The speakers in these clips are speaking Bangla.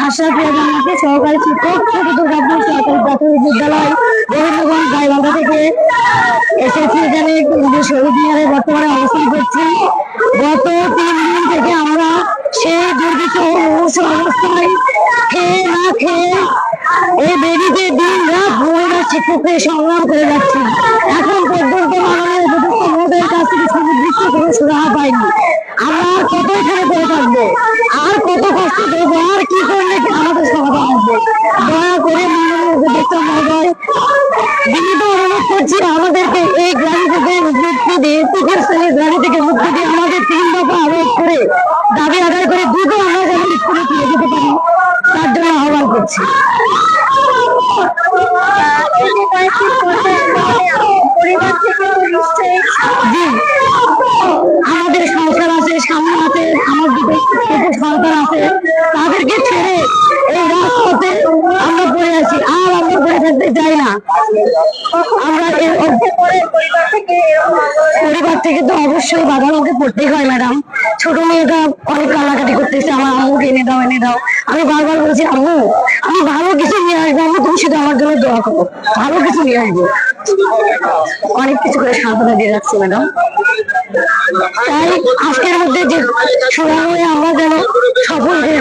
আশরাফিয়া জান্নাতি, সহকারী শিক্ষক, ছোট দুর্গাপুর সরকারি প্রাথমিক বিদ্যালয়, গোবিন্দগঞ্জ গাইবান্ধা থেকে এসেছি। এখানে শহীদ মিনারে বর্তমানে অবস্থান করছি। গত 3 দিন থেকে আমরা সেই দুর্বিষহ অবস্থায় খেয়ে না খেয়ে এই বেরিতে দিন রাত মহিলা শিক্ষকদের সংগ্রাম করে যাচ্ছি। এখন পর্যন্ত মাননীয় উপযুক্ত মহোদয়ের কাছ থেকে সুনির্দিষ্ট কোনো সুরাহা পাইনি। আমরা আর কত এখানে করে থাকবো, আর কত কষ্ট করবো, আর কি করলে আমাদের সমাধান আসবে? দয়া করে মাননীয় উপযুক্ত মহোদয় বিনীত অনুরোধ করছি, আমাদেরকে এই গ্রামী থেকে মুক্তি দিয়ে, তৃতীয় শ্রেণীর গ্রামী থেকে মুক্তি দিয়ে আমাদের 3 দফা আরোপ করে দাবি আদায় করে দ্রুত আমরা যেন স্কুলে ফিরে যেতে পারি, তার জন্য আহ্বান করছি। আমাদের সংসার আছে, স্বামী আছে, আমার দুটো সন্তান আছে, তাদেরকে ছেড়ে এই রাজপথে আমরা পড়ে আছি। আর আমরা পড়ে থাকতে চাই না। আমরা পরিবার থেকে তো অবশ্যই বাবার মুখে পড়তেই হয় ম্যাডাম। ছোট মেয়েটা অনেক কান্নাকাটি করতেছে, আমার আম্মুকে এনে দাও এনে দাও। আমি বারবার বলছি, আম্মু আমি ভালো কিছু নিয়ে আসবো, আম্মু তুমি শুধু আমার জন্য দোয়া করো, ভালো কিছু নিয়ে আসবো। অনেক কিছু করে সান্ত্বনা দিয়ে রাখছি ম্যাডাম। তাই আজকের মধ্যে যে সুরাহা আমরা যেন সফল হয়ে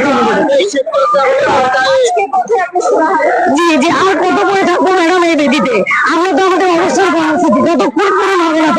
জি জি, আর কত করে থাকবো ম্যাডাম এই বেদিতে? আমরা তো আমাদের অবস্থান কর্মসূচি যতক্ষণ পূরণ হবে না